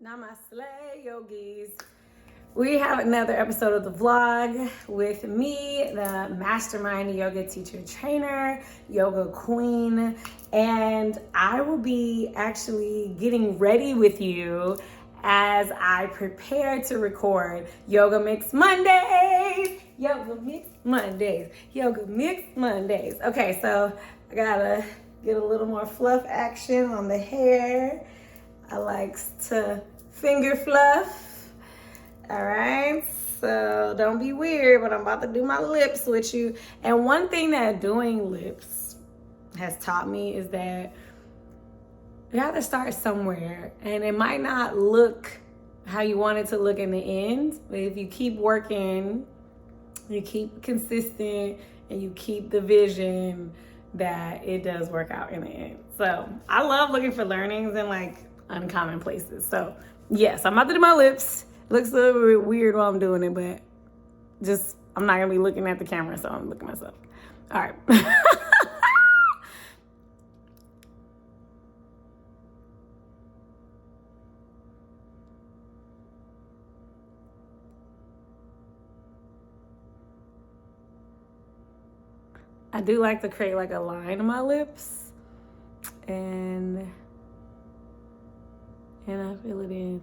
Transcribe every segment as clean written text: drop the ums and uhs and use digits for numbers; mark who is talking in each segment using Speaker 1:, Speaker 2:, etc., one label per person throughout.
Speaker 1: Namaste, yogis. We have another episode of the vlog with me, the mastermind yoga teacher trainer, yoga queen, and I will be actually getting ready with you as I prepare to record Yoga Mix Mondays. Yoga Mix Mondays. Yoga Mix Mondays. Okay, so I gotta get a little more fluff action on the hair. I like to finger fluff. All right, so don't be weird, but I'm about to do my lips with you. And one thing that doing lips has taught me is that you have to start somewhere, and it might not look how you want it to look in the end, but if you keep working, you keep consistent, and you keep the vision, that it does work out in the end. So I love looking for learnings in like uncommon places. So yes, I'm about to do my lips. Looks a little bit weird while I'm doing it, but just, I'm not gonna be looking at the camera, so I'm looking at myself. All right. I do like to create like a line on my lips, and I fill it in.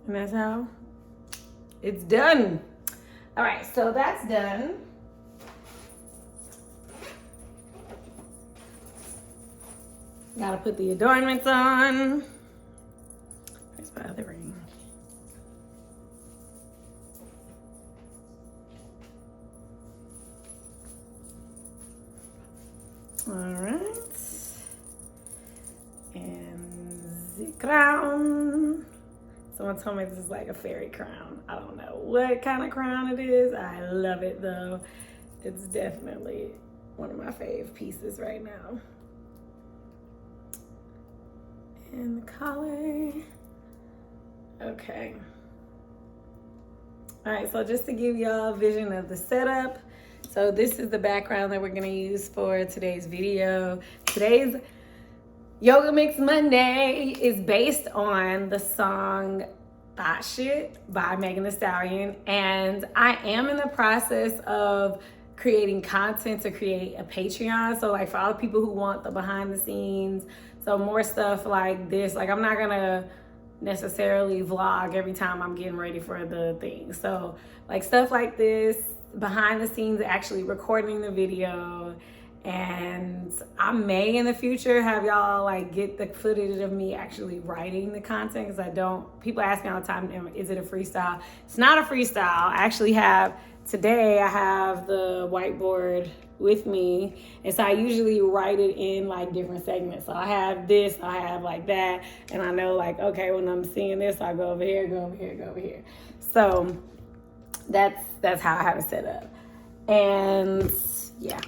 Speaker 1: And that's how it's done. All right, so that's done. Gotta put the adornments on. Where's my other ring? All right. And the crown. Someone told me this is like a fairy crown. I don't know what kind of crown it is. I love it though. It's definitely one of my fave pieces right now. And the collar. Okay. All right, so just to give y'all a vision of the setup. So this is the background that we're gonna use for today's video. Today's Yoga Mix Monday is based on the song Thought Shit by Megan Thee Stallion. And I am in the process of creating content to create a Patreon. So like for all the people who want the behind the scenes, so more stuff like this, like I'm not gonna necessarily vlog every time I'm getting ready for the thing. So like stuff like this, behind the scenes, actually recording the video. And I may in the future have y'all like get the footage of me actually writing the content, because I don't, people ask me all the time, is it a freestyle? It's not a freestyle. I actually have, today I have the whiteboard with me, and so I usually write it in like different segments. So I have this, I have like that, and I know like, okay, when I'm seeing this, I go over here, go over here, go over here. So that's how I have it set up. And yeah.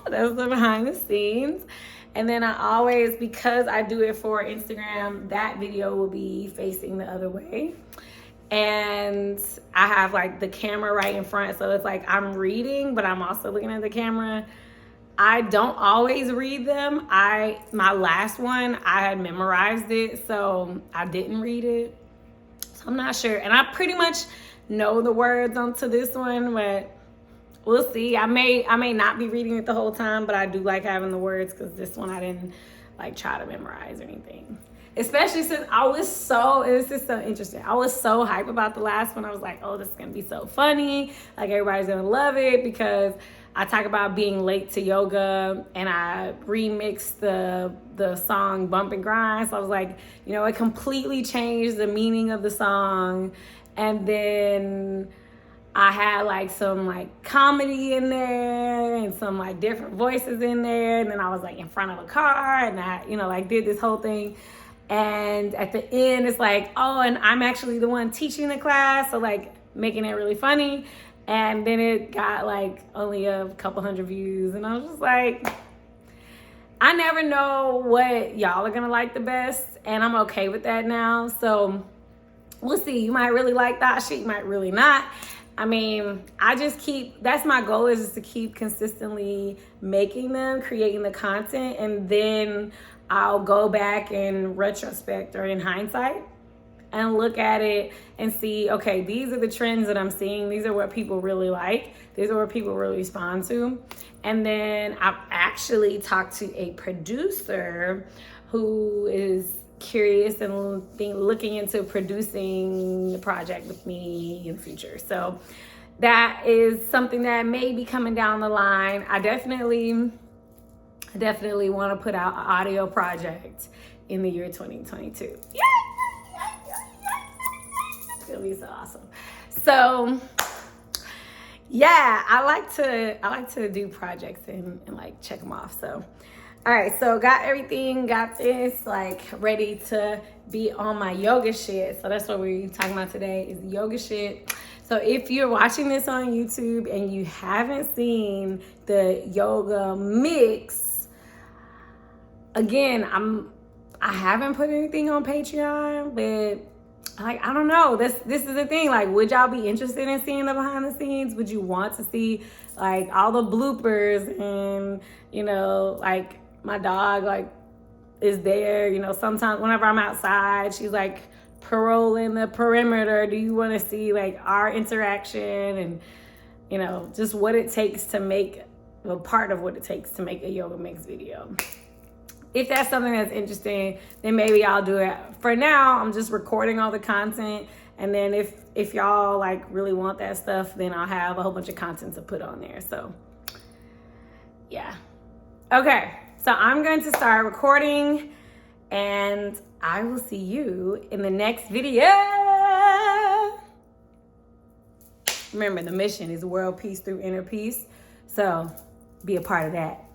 Speaker 1: That's the behind the scenes. And then I always, because I do it for Instagram, that video will be facing the other way. And I have like the camera right in front. So it's like I'm reading, but I'm also looking at the camera. I don't always read them. My last one, I had memorized it, so I didn't read it. So I'm not sure. And I pretty much know the words onto this one, but we'll see. I may not be reading it the whole time, but I do like having the words, because this one I didn't like try to memorize or anything. Especially since I was so, and this is so interesting, I was so hype about the last one. I was like, oh, this is gonna be so funny. Like everybody's gonna love it, because I talk about being late to yoga, and I remixed the song Bump and Grind. So I was like, you know, it completely changed the meaning of the song. And then I had like some like comedy in there and some like different voices in there. And then I was like in front of a car, and I, you know, like did this whole thing. And at the end, it's like, oh, and I'm actually the one teaching the class. So like making it really funny. And then it got like only a couple hundred views. And I was just like, I never know what y'all are gonna like the best, and I'm okay with that now. So we'll see. You might really like that shit, you might really not. I mean, I just that's my goal, is to keep consistently making them, creating the content, and then I'll go back in retrospect or in hindsight and look at it and see, okay, these are the trends that I'm seeing. These are what people really like. These are what people really respond to. And then I've actually talked to a producer who is curious and looking into producing the project with me in the future. So that is something that may be coming down the line. I definitely want to put out an audio project in the year 2022. Yeah. It'll be so awesome. So yeah, I like to do projects and like check them off. So all right, so got everything, got this like ready to be on my yoga shit. So that's what we're talking about today, is yoga shit. So if you're watching this on YouTube and you haven't seen the yoga mix, again, I haven't put anything on Patreon, but like, I don't know. This is the thing. Like, would y'all be interested in seeing the behind the scenes? Would you want to see like all the bloopers and, you know, like my dog like is there, you know, sometimes whenever I'm outside, she's like paroling the perimeter. Do you want to see like our interaction and, you know, just what it takes to make, well, part of what it takes to make a yoga mix video? If that's something that's interesting, then maybe I'll do it. For now, I'm just recording all the content. And then if y'all like really want that stuff, then I'll have a whole bunch of content to put on there. So yeah. Okay, so I'm going to start recording and I will see you in the next video. Remember, the mission is world peace through inner peace. So be a part of that.